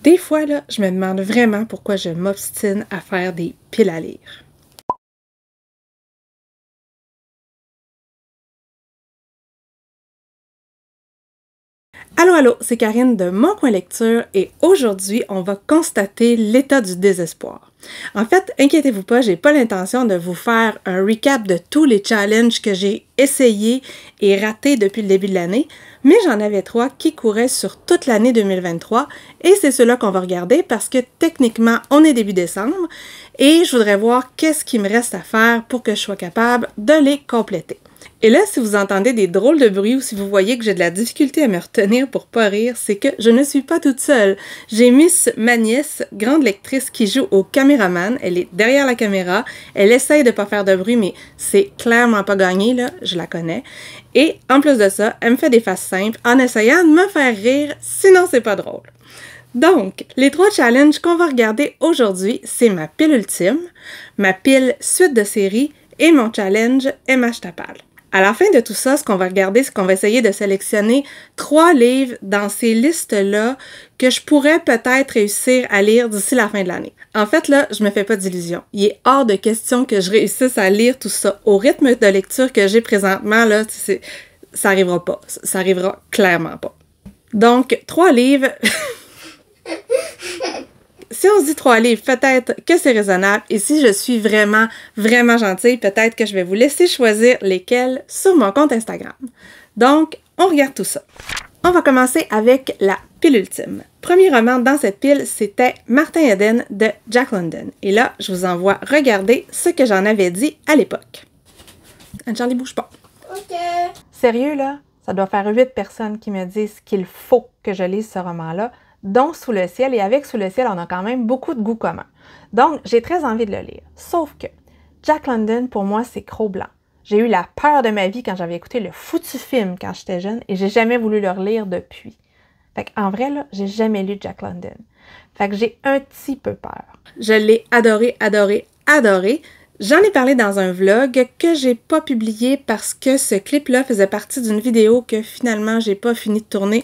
Des fois, là, je me demande vraiment pourquoi je m'obstine à faire des piles à lire. Allô, allô, c'est Karine de Mon Coin Lecture et aujourd'hui, on va constater l'état du désespoir. En fait, inquiétez-vous pas, j'ai pas l'intention de vous faire un recap de tous les challenges que j'ai essayés et ratés depuis le début de l'année, mais j'en avais 3 qui couraient sur toute l'année 2023 et c'est ceux-là qu'on va regarder parce que techniquement, on est début décembre et je voudrais voir qu'est-ce qu'il me reste à faire pour que je sois capable de les compléter. Et là, si vous entendez des drôles de bruit ou si vous voyez que j'ai de la difficulté à me retenir pour pas rire, c'est que je ne suis pas toute seule. J'ai Miss ma nièce, grande lectrice, qui joue au caméraman. Elle est derrière la caméra. Elle essaye de pas faire de bruit, mais c'est clairement pas gagné, là. Je la connais. Et en plus de ça, elle me fait des faces simples en essayant de me faire rire, sinon c'est pas drôle. Donc, les 3 challenges qu'on va regarder aujourd'hui, c'est ma pile ultime, ma pile suite de série et mon challenge MH Tapal. À la fin de tout ça, ce qu'on va regarder, c'est qu'on va essayer de sélectionner 3 livres dans ces listes-là que je pourrais peut-être réussir à lire d'ici la fin de l'année. En fait, là, je me fais pas d'illusions. Il est hors de question que je réussisse à lire tout ça. Au rythme de lecture que j'ai présentement, là, ça arrivera pas. Ça arrivera clairement pas. Donc, 3 livres... Si on se dit 3 livres, peut-être que c'est raisonnable. Et si je suis vraiment, vraiment gentille, peut-être que je vais vous laisser choisir lesquels sur mon compte Instagram. Donc, on regarde tout ça. On va commencer avec la pile ultime. Premier roman dans cette pile, c'était Martin Eden de Jack London. Et là, je vous envoie regarder ce que j'en avais dit à l'époque. Anne-Charlie, bouge pas. OK. Sérieux, là? Ça doit faire 8 personnes qui me disent qu'il faut que je lise ce roman-là, dont Sous le ciel, et avec Sous le ciel, on a quand même beaucoup de goûts communs. Donc, j'ai très envie de le lire. Sauf que Jack London, pour moi, c'est Cro-Blanc. J'ai eu la peur de ma vie quand j'avais écouté le foutu film quand j'étais jeune et j'ai jamais voulu le relire depuis. Fait qu'en vrai, là, j'ai jamais lu Jack London. Fait que j'ai un petit peu peur. Je l'ai adoré, adoré, adoré. J'en ai parlé dans un vlog que j'ai pas publié parce que ce clip-là faisait partie d'une vidéo que finalement, j'ai pas fini de tourner.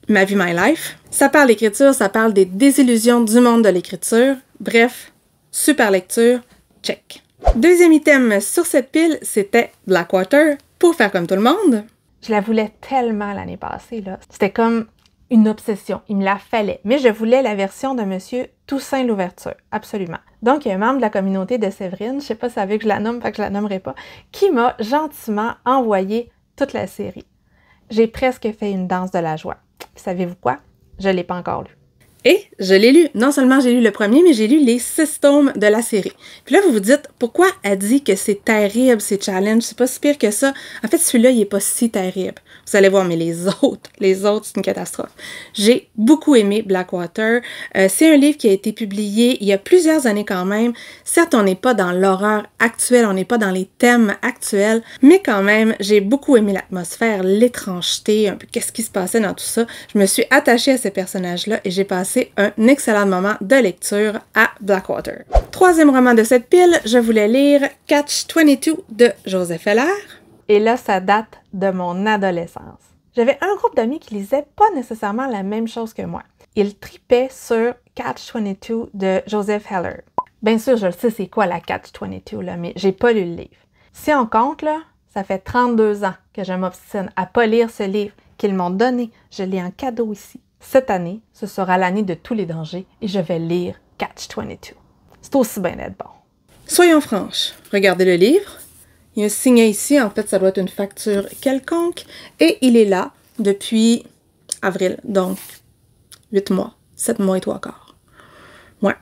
Ma vie, my life. Ça parle d'écriture, ça parle des désillusions du monde de l'écriture. Bref, super lecture, check. Deuxième item sur cette pile, c'était Blackwater, pour faire comme tout le monde. Je la voulais tellement l'année passée, là. C'était comme une obsession, il me la fallait. Mais je voulais la version de Monsieur Toussaint Louverture, absolument. Donc, il y a un membre de la communauté de Séverine, je sais pas si ça veut que je la nomme, fait que je la nommerai pas, qui m'a gentiment envoyé toute la série. J'ai presque fait une danse de la joie. Puis savez-vous quoi? Je ne l'ai pas encore lu. Et je l'ai lu. Non seulement j'ai lu le premier, mais j'ai lu les 6 tomes de la série. Puis là, vous vous dites, pourquoi elle dit que c'est terrible, ces challenges? C'est pas si pire que ça. En fait, celui-là, il est pas si terrible. Vous allez voir, mais les autres, c'est une catastrophe. J'ai beaucoup aimé Blackwater. C'est un livre qui a été publié il y a plusieurs années quand même. Certes, on n'est pas dans l'horreur actuelle, on n'est pas dans les thèmes actuels, mais quand même, j'ai beaucoup aimé l'atmosphère, l'étrangeté, un peu qu'est-ce qui se passait dans tout ça. Je me suis attachée à ces personnages-là et j'ai passé un excellent moment de lecture à Blackwater. Troisième roman de cette pile, je voulais lire Catch-22 de Joseph Heller. Et là, ça date de mon adolescence. J'avais un groupe d'amis qui lisaient pas nécessairement la même chose que moi. Ils tripaient sur Catch-22 de Joseph Heller. Bien sûr, je le sais c'est quoi la Catch-22, là, mais j'ai pas lu le livre. Si on compte, là, ça fait 32 ans que je m'obstine à pas lire ce livre qu'ils m'ont donné. Je l'ai en cadeau ici. Cette année, ce sera l'année de tous les dangers et je vais lire Catch-22. C'est aussi bien d'être bon. Soyons franches, regardez le livre. Il y a un signet ici, en fait, ça doit être une facture quelconque. Et il est là depuis avril, donc 8 mois, 7 mois et 3 quarts. Ouais.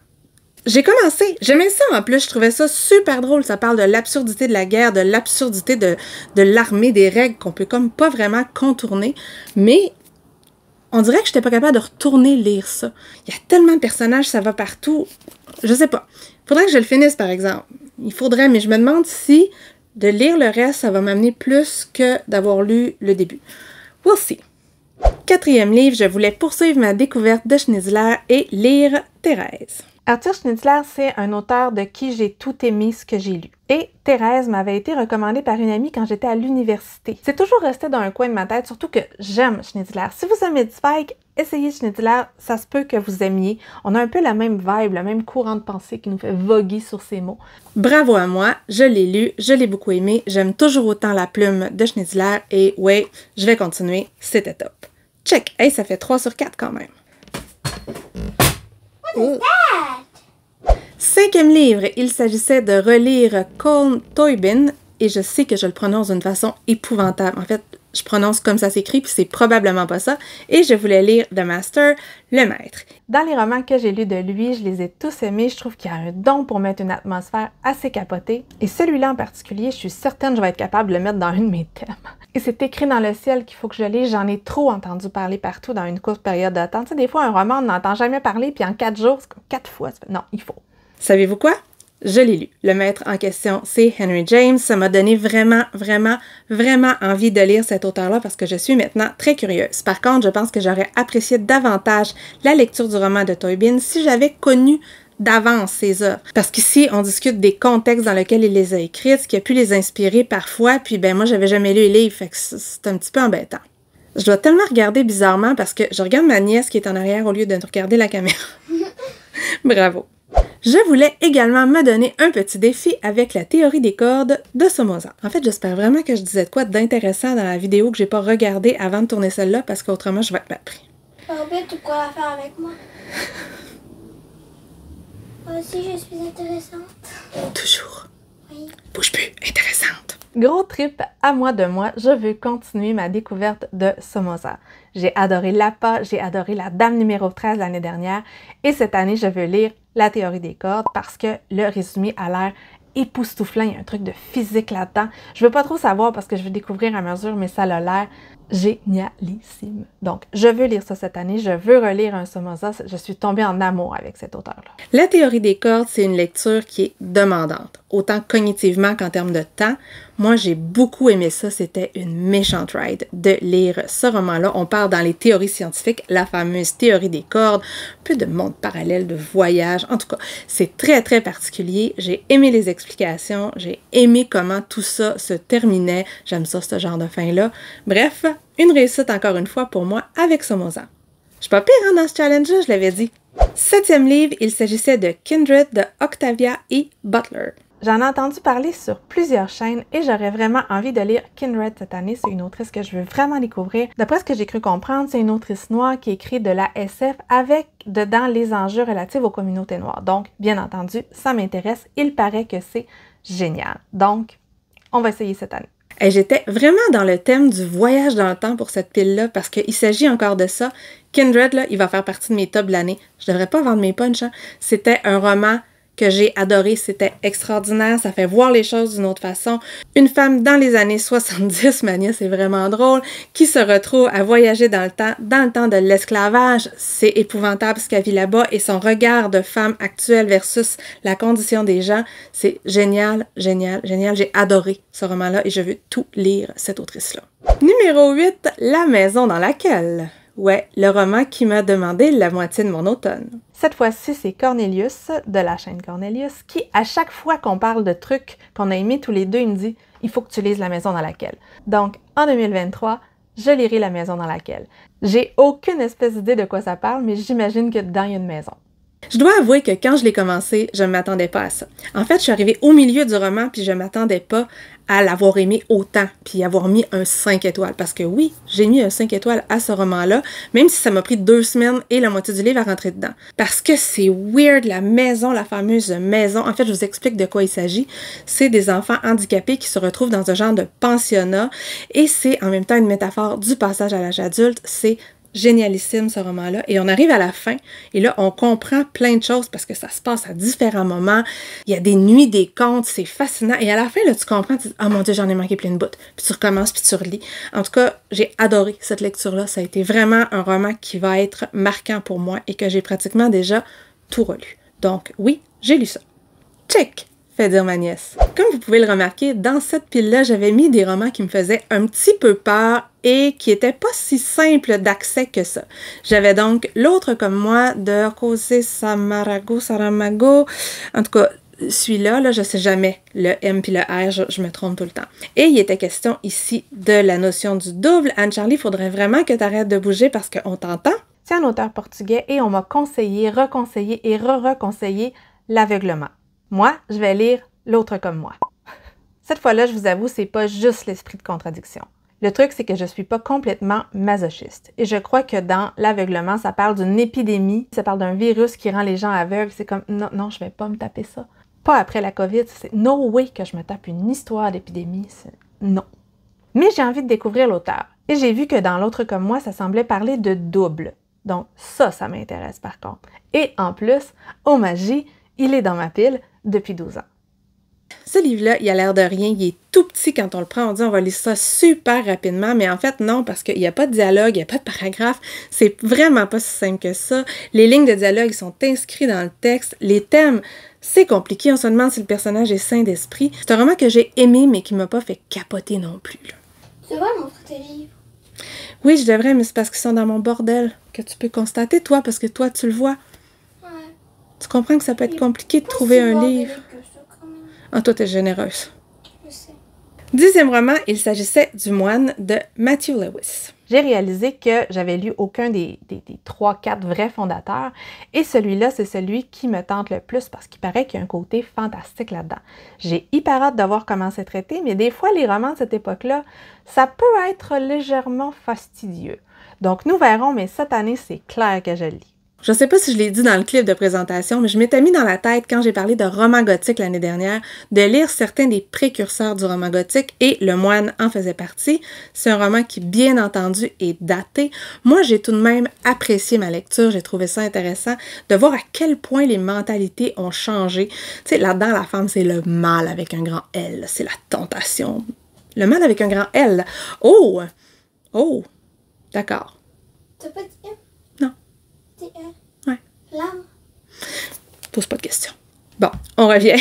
J'ai commencé, j'aimais ça en plus, je trouvais ça super drôle. Ça parle de l'absurdité de la guerre, de l'absurdité de l'armée, des règles qu'on peut comme pas vraiment contourner. Mais on dirait que je n'étais pas capable de retourner lire ça. Il y a tellement de personnages, ça va partout. Je sais pas. Il faudrait que je le finisse, par exemple. Il faudrait, mais je me demande si de lire le reste, ça va m'amener plus que d'avoir lu le début. We'll see. Quatrième livre, je voulais poursuivre ma découverte de Schnitzler et lire Thérèse. Arthur Schnitzler, c'est un auteur de qui j'ai tout aimé ce que j'ai lu. Et Thérèse m'avait été recommandée par une amie quand j'étais à l'université. C'est toujours resté dans un coin de ma tête, surtout que j'aime Schnitzler. Si vous aimez Zweig, essayez Schnitzeler, ça se peut que vous aimiez. On a un peu la même vibe, le même courant de pensée qui nous fait voguer sur ces mots. Bravo à moi, je l'ai lu, je l'ai beaucoup aimé, j'aime toujours autant la plume de Schnitzeler et ouais, je vais continuer, c'était top. Check! Hey, ça fait 3 sur 4 quand même. What is that? 5e livre, il s'agissait de relire Colm Tóibín et je sais que je le prononce d'une façon épouvantable. En fait, je prononce comme ça s'écrit, puis c'est probablement pas ça. Et je voulais lire The Master, le maître. Dans les romans que j'ai lus de lui, je les ai tous aimés. Je trouve qu'il y a un don pour mettre une atmosphère assez capotée. Et celui-là en particulier, je suis certaine que je vais être capable de le mettre dans un de mes thèmes. Et c'est écrit dans le ciel qu'il faut que je lise. J'en ai trop entendu parler partout dans une courte période de temps. Tu sais, des fois, un roman, on n'entend jamais parler, puis en 4 jours, c'est comme 4 fois. Non, il faut. Savez-vous quoi? Je l'ai lu. Le maître en question, c'est Henry James. Ça m'a donné vraiment envie de lire cet auteur-là parce que je suis maintenant très curieuse. Par contre, je pense que j'aurais apprécié davantage la lecture du roman de Tóibín si j'avais connu d'avance ses œuvres. Parce qu'ici, on discute des contextes dans lesquels il les a écrites, ce qui a pu les inspirer parfois, puis ben moi, j'avais jamais lu les livres, fait que c'est un petit peu embêtant. Je dois tellement regarder bizarrement parce que je regarde ma nièce qui est en arrière au lieu de regarder la caméra. Bravo! Je voulais également me donner un petit défi avec la théorie des cordes de Somoza. En fait, j'espère vraiment que je disais de quoi d'intéressant dans la vidéo que j'ai pas regardée avant de tourner celle-là parce qu'autrement, je vais être mal pris. Barbie, tu pourras la faire avec moi. Moi aussi, je suis intéressante. Toujours. Oui. Bouge plus, intéressante. Gros trip à moi de moi, je veux continuer ma découverte de Somoza. J'ai adoré l'APA, j'ai adoré la Dame numéro 13 l'année dernière et cette année, je veux lire La théorie des cordes parce que le résumé a l'air époustouflant, il y a un truc de physique là-dedans. Je veux pas trop savoir parce que je veux découvrir à mesure, mais ça a l'air génialissime. Donc, je veux lire ça cette année, je veux relire un Somoza, je suis tombée en amour avec cet auteur-là. La théorie des cordes, c'est une lecture qui est demandante, autant cognitivement qu'en termes de temps. Moi, j'ai beaucoup aimé ça, c'était une méchante ride de lire ce roman-là. On parle dans les théories scientifiques, la fameuse théorie des cordes, un peu de monde parallèle, de voyage, en tout cas, c'est très particulier. J'ai aimé les explications, j'ai aimé comment tout ça se terminait, j'aime ça, ce genre de fin-là. Bref, une réussite encore une fois pour moi avec Somoza. Je suis pas pire hein, dans ce challenge-là, je l'avais dit. 7e livre, il s'agissait de Kindred de Octavia E. Butler. J'en ai entendu parler sur plusieurs chaînes et j'aurais vraiment envie de lire Kindred cette année. C'est une autrice que je veux vraiment découvrir. D'après ce que j'ai cru comprendre, c'est une autrice noire qui écrit de la SF avec dedans les enjeux relatifs aux communautés noires. Donc, bien entendu, ça m'intéresse. Il paraît que c'est génial. Donc, on va essayer cette année. Et j'étais vraiment dans le thème du voyage dans le temps pour cette pile-là parce qu'il s'agit encore de ça. Kindred, là, il va faire partie de mes tops de l'année. Je devrais pas vendre mes punchs, hein. C'était un roman que j'ai adoré, c'était extraordinaire, ça fait voir les choses d'une autre façon. Une femme dans les années 70, Mania, c'est vraiment drôle, qui se retrouve à voyager dans le temps de l'esclavage. C'est épouvantable ce qu'elle vit là-bas et son regard de femme actuelle versus la condition des gens, c'est génial. J'ai adoré ce roman-là et je veux tout lire, cette autrice-là. Numéro 8, La maison dans laquelle... Ouais, le roman qui m'a demandé la moitié de mon automne. Cette fois-ci, c'est Cornelius, de la chaîne Cornelius, qui, à chaque fois qu'on parle de trucs qu'on a aimés tous les deux, il me dit « Il faut que tu lises La maison dans laquelle ». Donc, en 2023, je lirai La maison dans laquelle. J'ai aucune espèce d'idée de quoi ça parle, mais j'imagine que dedans, il y a une maison. Je dois avouer que quand je l'ai commencé, je ne m'attendais pas à ça. En fait, je suis arrivée au milieu du roman, puis je ne m'attendais pas à l'avoir aimé autant, puis avoir mis un 5 étoiles. Parce que oui, j'ai mis un 5 étoiles à ce roman-là, même si ça m'a pris 2 semaines et la moitié du livre à rentrer dedans. Parce que c'est weird, la maison, la fameuse maison. En fait, je vous explique de quoi il s'agit. C'est des enfants handicapés qui se retrouvent dans un genre de pensionnat, et c'est en même temps une métaphore du passage à l'âge adulte. C'est génialissime ce roman-là. Et on arrive à la fin, et là, on comprend plein de choses parce que ça se passe à différents moments. Il y a des nuits, des contes, c'est fascinant. Et à la fin, là, tu comprends, tu dis « Ah mon Dieu, j'en ai manqué plein de bouts. » Puis tu recommences, puis tu relis. En tout cas, j'ai adoré cette lecture-là. Ça a été vraiment un roman qui va être marquant pour moi et que j'ai pratiquement déjà tout relu. Donc oui, j'ai lu ça. Check! Fait dire ma nièce. Comme vous pouvez le remarquer, dans cette pile-là, j'avais mis des romans qui me faisaient un petit peu peur et qui n'étaient pas si simples d'accès que ça. J'avais donc L'autre comme moi de José Saramago. En tout cas, celui-là, là, je sais jamais. Le M puis le R, je me trompe tout le temps. Et il était question ici de la notion du double. Anne-Charlie, il faudrait vraiment que tu arrêtes de bouger parce qu'on t'entend. C'est un auteur portugais et on m'a conseillé, reconseillé et re-reconseillé L'aveuglement. Moi, je vais lire L'autre comme moi. Cette fois-là, je vous avoue, c'est pas juste l'esprit de contradiction. Le truc, c'est que je suis pas complètement masochiste. Et je crois que dans L'aveuglement, ça parle d'une épidémie, ça parle d'un virus qui rend les gens aveugles. C'est comme, non, non, je vais pas me taper ça. Pas après la COVID, c'est no way que je me tape une histoire d'épidémie, non. Mais j'ai envie de découvrir l'auteur. Et j'ai vu que dans L'autre comme moi, ça semblait parler de double. Donc ça m'intéresse par contre. Et en plus, oh magie, il est dans ma pile depuis 12 ans. Ce livre-là, il a l'air de rien, il est tout petit quand on le prend, on dit on va lire ça super rapidement, mais en fait non, parce qu'il n'y a pas de dialogue, il n'y a pas de paragraphe, c'est vraiment pas si simple que ça. Les lignes de dialogue sont inscrites dans le texte, les thèmes, c'est compliqué, on se demande si le personnage est sain d'esprit. C'est un roman que j'ai aimé, mais qui m'a pas fait capoter non plus. Là. Tu devrais montrer tes livres. Oui, je devrais, mais c'est parce qu'ils sont dans mon bordel que tu peux constater, toi, parce que toi, tu le vois. Ouais. Tu comprends que ça peut être compliqué de trouver un livre. Ah, toi, t'es généreuse. Je sais. 10e roman, il s'agissait du Moine de Matthew Lewis. J'ai réalisé que j'avais lu aucun des 3-4 vrais fondateurs et celui-là, c'est celui qui me tente le plus parce qu'il paraît qu'il y a un côté fantastique là-dedans. J'ai hyper hâte de voir comment c'est traité, mais des fois, les romans de cette époque-là, ça peut être légèrement fastidieux. Donc, nous verrons, mais cette année, c'est clair que je le lis. Je ne sais pas si je l'ai dit dans le clip de présentation, mais je m'étais mis dans la tête, quand j'ai parlé de roman gothique l'année dernière, de lire certains des précurseurs du roman gothique, et Le Moine en faisait partie. C'est un roman qui, bien entendu, est daté. Moi, j'ai tout de même apprécié ma lecture, j'ai trouvé ça intéressant de voir à quel point les mentalités ont changé. Tu sais, là-dedans, la femme, c'est le mal avec un grand L, c'est la tentation. Le mal avec un grand L. Oh! Oh! D'accord. T'as pas dit M? Non. Ouais. L'âme. Pose pas de questions. Bon, on revient.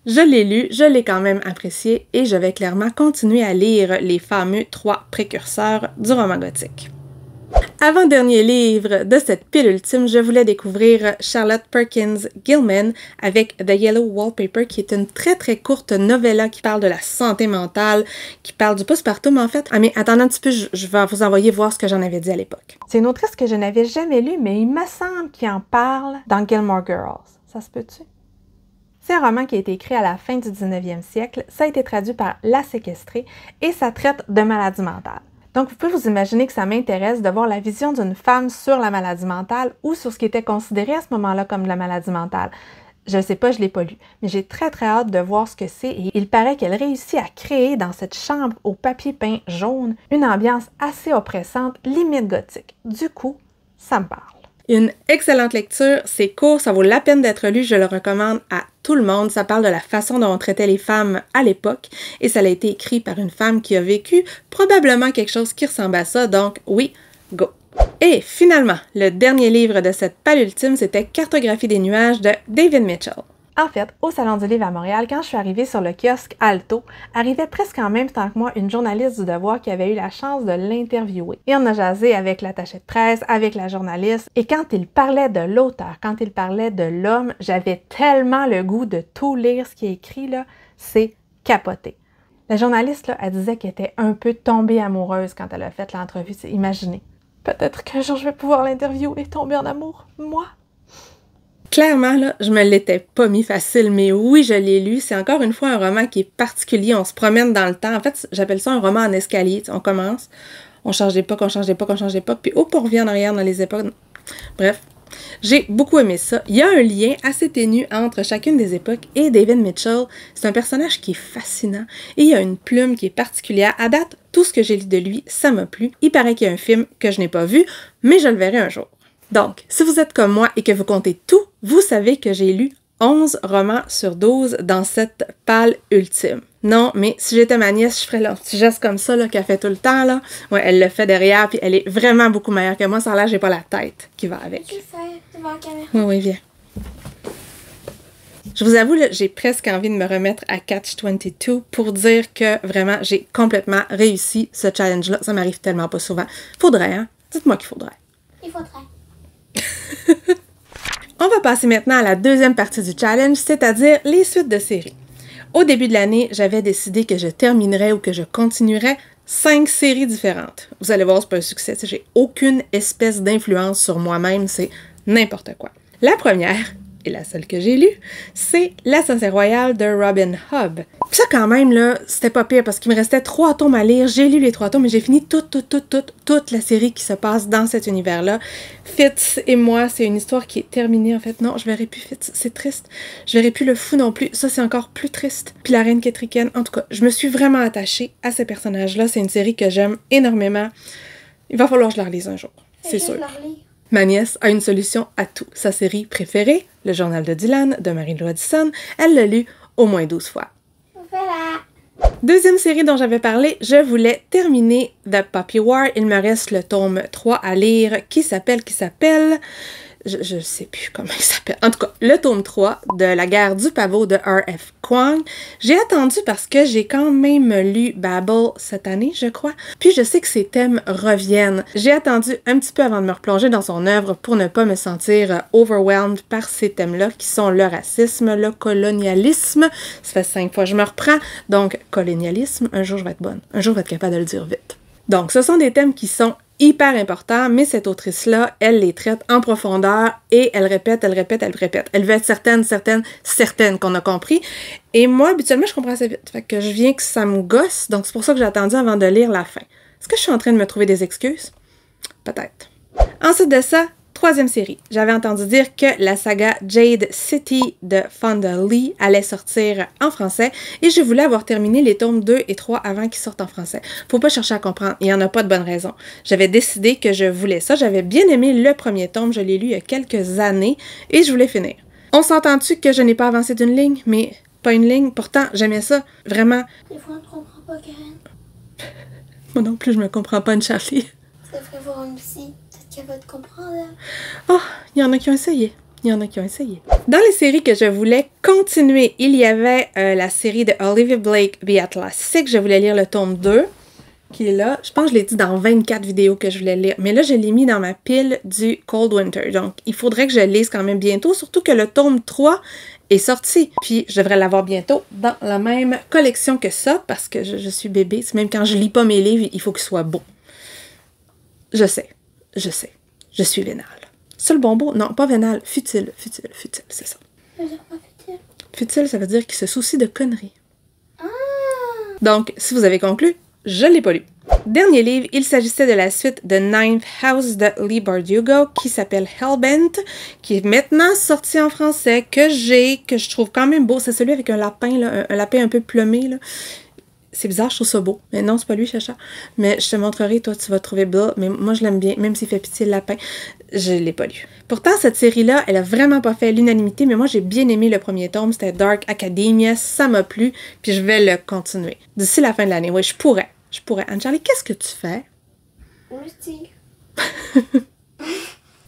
Je l'ai lu, je l'ai quand même apprécié et je vais clairement continuer à lire les fameux 3 précurseurs du roman gothique. Avant-dernier livre de cette pile ultime, je voulais découvrir Charlotte Perkins Gilman avec The Yellow Wallpaper, qui est une très très courte novella qui parle de la santé mentale, qui parle du postpartum en fait. Ah mais attendez un petit peu, je vais vous envoyer voir ce que j'en avais dit à l'époque. C'est une autrice que je n'avais jamais lue, mais il me semble qu'il en parle dans Gilmore Girls. Ça se peut-tu? C'est un roman qui a été écrit à la fin du 19e siècle, ça a été traduit par La Séquestrée et ça traite de maladie mentale. Donc, vous pouvez vous imaginer que ça m'intéresse de voir la vision d'une femme sur la maladie mentale ou sur ce qui était considéré à ce moment-là comme de la maladie mentale. Je ne sais pas, je ne l'ai pas lu, mais j'ai très très hâte de voir ce que c'est et il paraît qu'elle réussit à créer dans cette chambre au papier peint jaune une ambiance assez oppressante, limite gothique. Du coup, ça me parle. Une excellente lecture, c'est court, ça vaut la peine d'être lu, je le recommande à tout le monde. Ça parle de la façon dont on traitait les femmes à l'époque et ça a été écrit par une femme qui a vécu probablement quelque chose qui ressemble à ça, donc oui, go! Et finalement, le dernier livre de cette palle ultime, c'était Cartographie des nuages de David Mitchell. En fait, au Salon du Livre à Montréal, quand je suis arrivée sur le kiosque Alto, arrivait presque en même temps que moi une journaliste du Devoir qui avait eu la chance de l'interviewer. Et on a jasé avec l'attaché de presse, avec la journaliste, et quand il parlait de l'auteur, quand il parlait de l'homme, j'avais tellement le goût de tout lire ce qui est écrit, là, c'est capoté. La journaliste, là, elle disait qu'elle était un peu tombée amoureuse quand elle a fait l'entrevue. Imaginez, peut-être qu'un jour je vais pouvoir l'interviewer et tomber en amour, moi. Clairement, là, je me l'étais pas mis facile, mais oui, je l'ai lu. C'est encore une fois un roman qui est particulier. On se promène dans le temps. En fait, j'appelle ça un roman en escalier. T'sais, on commence, on change d'époque, on change d'époque, on change d'époque, puis hop, on revient en arrière dans les époques. Bref, j'ai beaucoup aimé ça. Il y a un lien assez ténu entre chacune des époques et David Mitchell. C'est un personnage qui est fascinant et il y a une plume qui est particulière. À date, tout ce que j'ai lu de lui, ça m'a plu. Il paraît qu'il y a un film que je n'ai pas vu, mais je le verrai un jour. Donc, si vous êtes comme moi et que vous comptez tout, vous savez que j'ai lu 11 romans sur 12 dans cette palle ultime. Non, mais si j'étais ma nièce, je ferais là, un petit geste comme ça là, qu'elle fait tout le temps. Là. Ouais, elle le fait derrière, puis elle est vraiment beaucoup meilleure que moi. Ça a l'air, j'ai pas la tête qui va avec. Peux-tu faire devant la caméra? Oui, viens. Je vous avoue, là, j'ai presque envie de me remettre à Catch-22 pour dire que vraiment, j'ai complètement réussi ce challenge-là. Ça m'arrive tellement pas souvent. Faudrait, hein? Dites-moi qu'il faudrait. Il faudrait. On va passer maintenant à la deuxième partie du challenge, c'est-à-dire les suites de séries. Au début de l'année, j'avais décidé que je terminerais ou que je continuerais 5 séries différentes. Vous allez voir, c'est pas un succès. J'ai aucune espèce d'influence sur moi-même. C'est n'importe quoi. La première, et la seule que j'ai lue, c'est L'Assassin royal de Robin Hobb. Puis ça, quand même, là, c'était pas pire parce qu'il me restait 3 tomes à lire. J'ai lu les 3 tomes, mais j'ai fini toute la série qui se passe dans cet univers-là. Fitz et moi, c'est une histoire qui est terminée, en fait. Non, je verrai plus Fitz, c'est triste. Je verrai plus le fou non plus. Ça, c'est encore plus triste. Puis la reine Ketriken, en tout cas, je me suis vraiment attachée à ces personnages-là. C'est une série que j'aime énormément. Il va falloir que je la relise un jour, c'est sûr. Ma nièce a une solution à tout. Sa série préférée, Le Journal de Dylan, de Mary Addison, elle l'a lu au moins 12 fois. Voilà. Deuxième série dont j'avais parlé, je voulais terminer The Puppy War. Il me reste le tome 3 à lire qui s'appelle... Je sais plus comment il s'appelle. En tout cas, le tome 3 de La guerre du pavot de R.F. Kuang. J'ai attendu parce que j'ai quand même lu Babel cette année, je crois. Puis je sais que ces thèmes reviennent. J'ai attendu un petit peu avant de me replonger dans son œuvre pour ne pas me sentir overwhelmed par ces thèmes-là qui sont le racisme, le colonialisme. Ça fait 5 fois que je me reprends. Donc, colonialisme, un jour je vais être bonne. Un jour je vais être capable de le dire vite. Donc, ce sont des thèmes qui sont hyper important, mais cette autrice-là, elle les traite en profondeur et elle répète. Elle veut être certaine qu'on a compris. Et moi, habituellement, je comprends assez vite. Fait que je viens que ça me gosse, donc c'est pour ça que j'ai attendu avant de lire la fin. Est-ce que je suis en train de me trouver des excuses? Peut-être. Ensuite de ça, troisième série. J'avais entendu dire que la saga Jade City de Fonda Lee allait sortir en français et je voulais avoir terminé les tomes 2 et 3 avant qu'ils sortent en français. Faut pas chercher à comprendre, il y en a pas de bonne raison. J'avais décidé que je voulais ça, j'avais bien aimé le premier tome, je l'ai lu il y a quelques années et je voulais finir. On s'entend-tu que je n'ai pas avancé d'une ligne, mais pas une ligne, pourtant j'aimais ça, vraiment. Des fois on ne comprend pas, Karen. Moi non plus, je me comprends pas, une Charlie. Ça devrait voir une psy. Qu'elle va te comprendre. Oh, il y en a qui ont essayé. Dans les séries que je voulais continuer, il y avait la série de Olivia Blake, The Atlantic. Je voulais lire le tome 2, qui est là. Je pense que je l'ai dit dans 24 vidéos que je voulais lire. Mais là, je l'ai mis dans ma pile du Cold Winter. Donc, il faudrait que je le lise quand même bientôt. Surtout que le tome 3 est sorti. Puis, je devrais l'avoir bientôt dans la même collection que ça, parce que je suis bébé. Même quand je lis pas mes livres, il faut qu'ils soient beaux. Je sais. Je suis vénale. C'est le bon mot? Non, pas vénale. Futile, c'est ça. Ça veut dire quoi, futile? Futile, ça veut dire qu'il se soucie de conneries. Ah! Donc, si vous avez conclu, je l'ai pas lu. Dernier livre, il s'agissait de la suite de Ninth House de Leigh Bardugo, qui s'appelle Hellbent, qui est maintenant sorti en français, que je trouve quand même beau. C'est celui avec un lapin, là, un lapin un peu plumé, là. C'est bizarre, je trouve ça beau. Mais non, c'est pas lui, Chacha. Mais je te montrerai, toi, tu vas trouver beau. Mais moi, je l'aime bien, même s'il fait pitié le lapin. Je l'ai pas lu. Pourtant, cette série-là, elle a vraiment pas fait l'unanimité, mais moi, j'ai bien aimé le premier tome. C'était Dark Academia. Ça m'a plu, puis je vais le continuer. D'ici la fin de l'année, oui, je pourrais. Anne-Charlie, qu'est-ce que tu fais? Merci.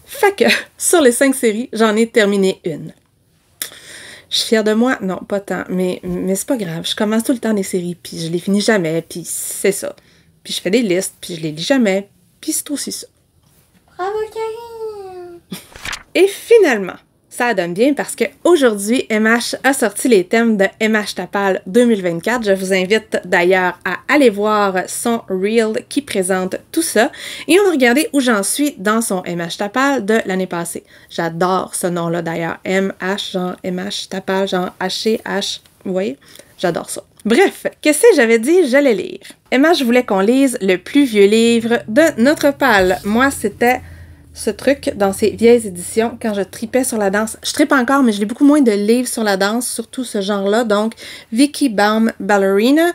Fait que, sur les 5 séries, j'en ai terminé une. Je suis fière de moi? Non, pas tant. Mais c'est pas grave. Je commence tout le temps des séries, puis je les finis jamais, puis c'est ça. Puis je fais des listes, puis je les lis jamais, puis c'est aussi ça. Bravo, Karine! Et finalement, ça donne bien parce qu'aujourd'hui, MH a sorti les thèmes de MH Tapal 2024. Je vous invite d'ailleurs à aller voir son Reel qui présente tout ça. Et on a regardé où j'en suis dans son MH Tapal de l'année passée. J'adore ce nom-là d'ailleurs. MH, genre MH Tapal, genre H-C-H. Vous voyez? J'adore ça. Bref, qu'est-ce que j'avais dit? J'allais lire. MH voulait qu'on lise le plus vieux livre de notre pal. Moi, c'était ce truc dans ces vieilles éditions quand je tripais sur la danse. Je tripe encore, mais je lis beaucoup moins de livres sur la danse, surtout ce genre-là. Donc, Vicky Baum Ballerina,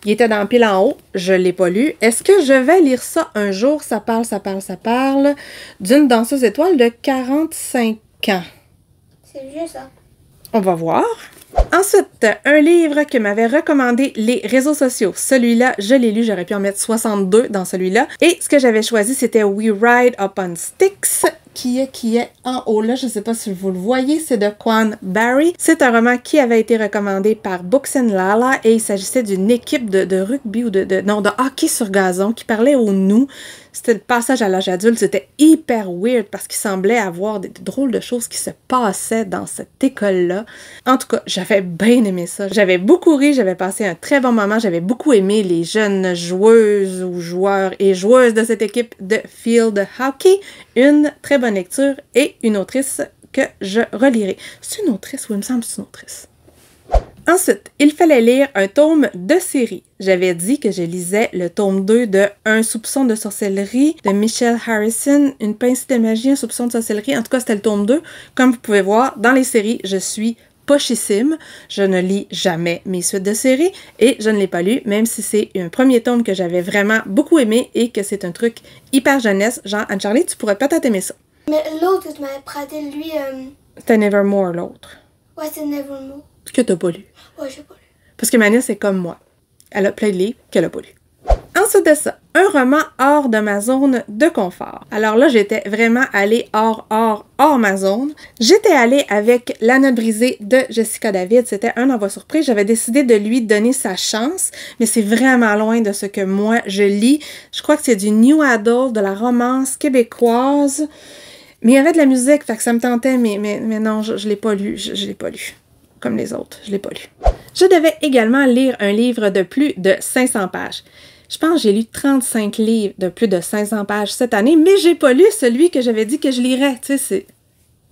il était dans pile en haut. Je l'ai pas lu. Est-ce que je vais lire ça un jour? Ça parle d'une danseuse étoile de 45 ans. C'est vieux, ça. On va voir. Ensuite, un livre que m'avaient recommandé les réseaux sociaux. Celui-là, je l'ai lu, j'aurais pu en mettre 62 dans celui-là. Et ce que j'avais choisi, c'était We Ride Upon Sticks, qui est en haut là, je sais pas si vous le voyez, c'est de Quan Barry. C'est un roman qui avait été recommandé par Books and Lala et il s'agissait d'une équipe de rugby ou de hockey sur gazon qui parlait au nous. c'était le passage à l'âge adulte, c'était hyper weird parce qu'il semblait avoir des drôles de choses qui se passaient dans cette école-là. En tout cas, j'avais bien aimé ça. J'avais beaucoup ri, j'avais passé un très bon moment, j'avais beaucoup aimé les jeunes joueuses ou joueurs et joueuses de cette équipe de field hockey. Une très bonne lecture et une autrice que je relirai. C'est une autrice ou il me semble que c'est une autrice? Ensuite, il fallait lire un tome de série. J'avais dit que je lisais le tome 2 de Un soupçon de sorcellerie de Michelle Harrison, Une pincée de magie, un soupçon de sorcellerie. En tout cas, c'était le tome 2. Comme vous pouvez voir, dans les séries, je suis pochissime. Je ne lis jamais mes suites de séries et je ne l'ai pas lu, même si c'est un premier tome que j'avais vraiment beaucoup aimé et que c'est un truc hyper jeunesse. Genre, Anne-Charlie, tu pourrais peut-être aimer ça. Mais l'autre que tu m'avais prêté, lui... C'était Nevermore, l'autre. Ouais, c'est Nevermore. Que t'as pas lu. Ouais, j'ai pas lu. Parce que Mania, c'est comme moi. Elle a plein de livres qu'elle a pas lu. Ensuite de ça, un roman hors de ma zone de confort. Alors là, j'étais vraiment allée hors ma zone. J'étais allée avec La Note brisée de Jessica David. C'était un envoi surprise. J'avais décidé de lui donner sa chance, mais c'est vraiment loin de ce que moi, je lis. Je crois que c'est du New Adult, de la romance québécoise. Mais il y avait de la musique, fait que ça me tentait, mais non, je l'ai pas lu. Je l'ai pas lu. Comme les autres, je l'ai pas lu. Je devais également lire un livre de plus de 500 pages. Je pense que j'ai lu 35 livres de plus de 500 pages cette année, mais j'ai pas lu celui que j'avais dit que je lirais. Tu sais, c'est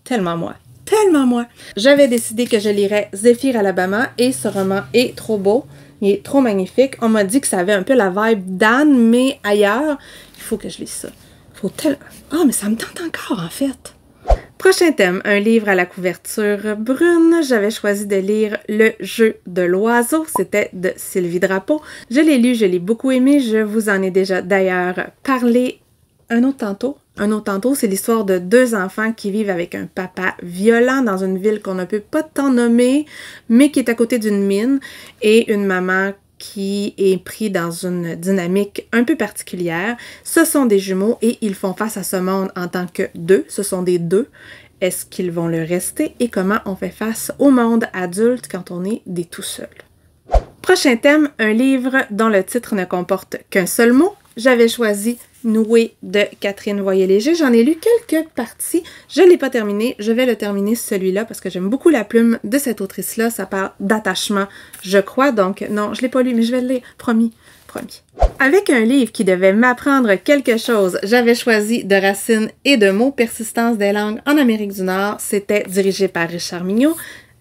tellement moi. Tellement moi. J'avais décidé que je lirais Zéphyr Alabama et ce roman est trop beau. Il est trop magnifique. On m'a dit que ça avait un peu la vibe d'Anne, mais ailleurs. Il faut que je lise ça. Faut tellement... Ah, mais ça me tente encore, en fait. Prochain thème, un livre à la couverture brune. J'avais choisi de lire Le jeu de l'oiseau. C'était de Sylvie Drapeau. Je l'ai lu, je l'ai beaucoup aimé. Je vous en ai déjà d'ailleurs parlé un autre tantôt. Un autre tantôt, c'est l'histoire de deux enfants qui vivent avec un papa violent dans une ville qu'on ne peut pas tant nommer, mais qui est à côté d'une mine, et une maman qui est pris dans une dynamique un peu particulière. Ce sont des jumeaux et ils font face à ce monde en tant que deux. Ce sont des deux. Est-ce qu'ils vont le rester et comment on fait face au monde adulte quand on est des tout seuls? Prochain thème, un livre dont le titre ne comporte qu'un seul mot. J'avais choisi Noué de Catherine Voyer-Léger. J'en ai lu quelques parties. Je ne l'ai pas terminé. Je vais le terminer celui-là parce que j'aime beaucoup la plume de cette autrice-là. Ça parle d'attachement, je crois. Donc, non, je ne l'ai pas lu, mais je vais le lire. Promis, promis. Avec un livre qui devait m'apprendre quelque chose, j'avais choisi De racines et de mots, Persistance des langues en Amérique du Nord. C'était dirigé par Richard Mignot,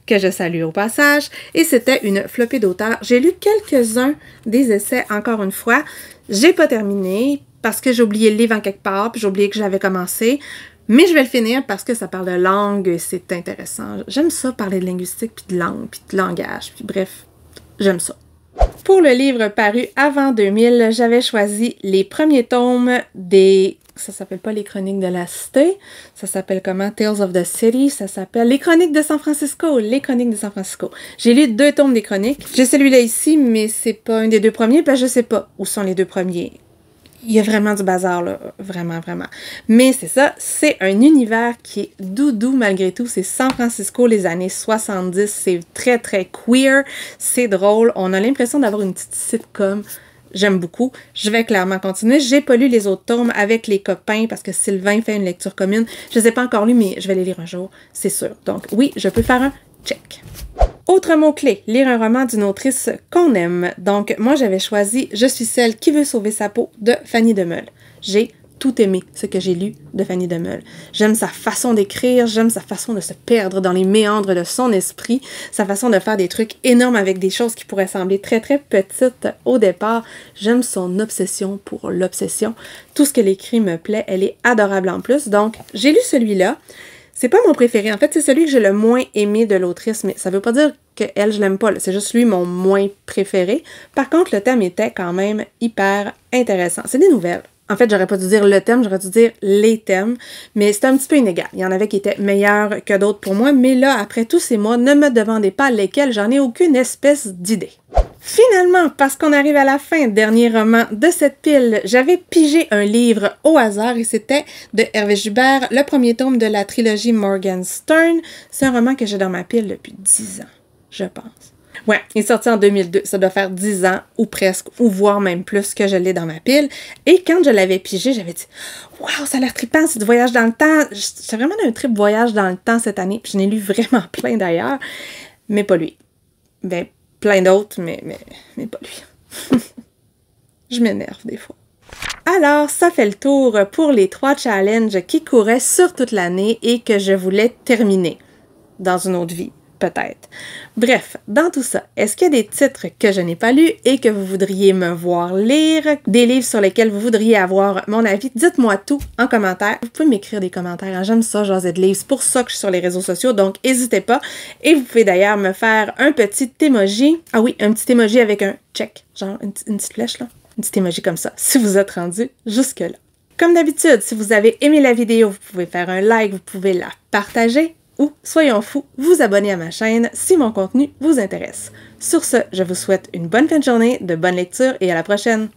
que je salue au passage, et c'était une flopée d'auteurs. J'ai lu quelques-uns des essais, encore une fois. J'ai pas terminé parce que j'ai oublié le livre en quelque part, puis j'ai oublié que j'avais commencé. Mais je vais le finir parce que ça parle de langue, c'est intéressant. J'aime ça, parler de linguistique, puis de langue, puis de langage, puis bref, j'aime ça. Pour le livre paru avant 2000, j'avais choisi les premiers tomes des... Ça s'appelle pas Les Chroniques de la Cité, ça s'appelle comment? Tales of the City, ça s'appelle Les Chroniques de San Francisco, Les Chroniques de San Francisco. J'ai lu 2 tomes des Chroniques. J'ai celui-là ici, mais c'est pas un des 2 premiers, parce que je sais pas où sont les 2 premiers. Il y a vraiment du bazar, là. Vraiment, vraiment. Mais c'est ça, c'est un univers qui est doudou malgré tout. C'est San Francisco, les années 70. C'est très, très queer. C'est drôle. On a l'impression d'avoir une petite sitcom. J'aime beaucoup. Je vais clairement continuer. J'ai pas lu les autres tomes avec les copains parce que Sylvain fait une lecture commune. Je les ai pas encore lus, mais je vais les lire un jour, c'est sûr. Donc oui, je peux faire un check. Autre mot-clé, lire un roman d'une autrice qu'on aime. Donc moi, j'avais choisi Je suis celle qui veut sauver sa peau de Fanny Demeule. J'ai tout aimé ce que j'ai lu de Fanny Demeule. J'aime sa façon d'écrire, j'aime sa façon de se perdre dans les méandres de son esprit, sa façon de faire des trucs énormes avec des choses qui pourraient sembler très très petites au départ. J'aime son obsession pour l'obsession. Tout ce qu'elle écrit me plaît, elle est adorable en plus. Donc j'ai lu celui-là. C'est pas mon préféré. En fait, c'est celui que j'ai le moins aimé de l'autrice, mais ça veut pas dire que elle, je l'aime pas. C'est juste lui mon moins préféré. Par contre, le thème était quand même hyper intéressant. C'est des nouvelles. En fait, j'aurais pas dû dire le thème, j'aurais dû dire les thèmes, mais c'était un petit peu inégal. Il y en avait qui étaient meilleurs que d'autres pour moi, mais là, après tous ces mois, ne me demandez pas lesquels, j'en ai aucune espèce d'idée. Finalement, parce qu'on arrive à la fin, dernier roman de cette pile, j'avais pigé un livre au hasard et c'était de Hervé Joubert, le premier tome de la trilogie Morgenstern. C'est un roman que j'ai dans ma pile depuis 10 ans, je pense. Ouais, il est sorti en 2002. Ça doit faire 10 ans, ou presque, ou voire même plus que je l'ai dans ma pile. Et quand je l'avais pigé, j'avais dit « Wow, ça a l'air trippant, c'est du voyage dans le temps. » J'étais vraiment dans un trip voyage dans le temps cette année. Puis je n'ai lu vraiment plein d'ailleurs, mais pas lui. Ben, plein d'autres, mais pas lui. Je m'énerve des fois. Alors, ça fait le tour pour les 3 challenges qui couraient sur toute l'année et que je voulais terminer dans une autre vie. Peut-être. Bref, dans tout ça, est-ce qu'il y a des titres que je n'ai pas lus et que vous voudriez me voir lire? Des livres sur lesquels vous voudriez avoir mon avis? Dites-moi tout en commentaire. Vous pouvez m'écrire des commentaires. Hein? J'aime ça, jaser de livres. C'est pour ça que je suis sur les réseaux sociaux, donc n'hésitez pas. Et vous pouvez d'ailleurs me faire un petit emoji. Ah oui, un petit emoji avec un check. Genre une petite flèche, là. Un petit emoji comme ça, si vous êtes rendu jusque-là. Comme d'habitude, si vous avez aimé la vidéo, vous pouvez faire un like, vous pouvez la partager. Ou, soyons fous, vous abonner à ma chaîne si mon contenu vous intéresse. Sur ce, je vous souhaite une bonne fin de journée, de bonnes lectures et à la prochaine!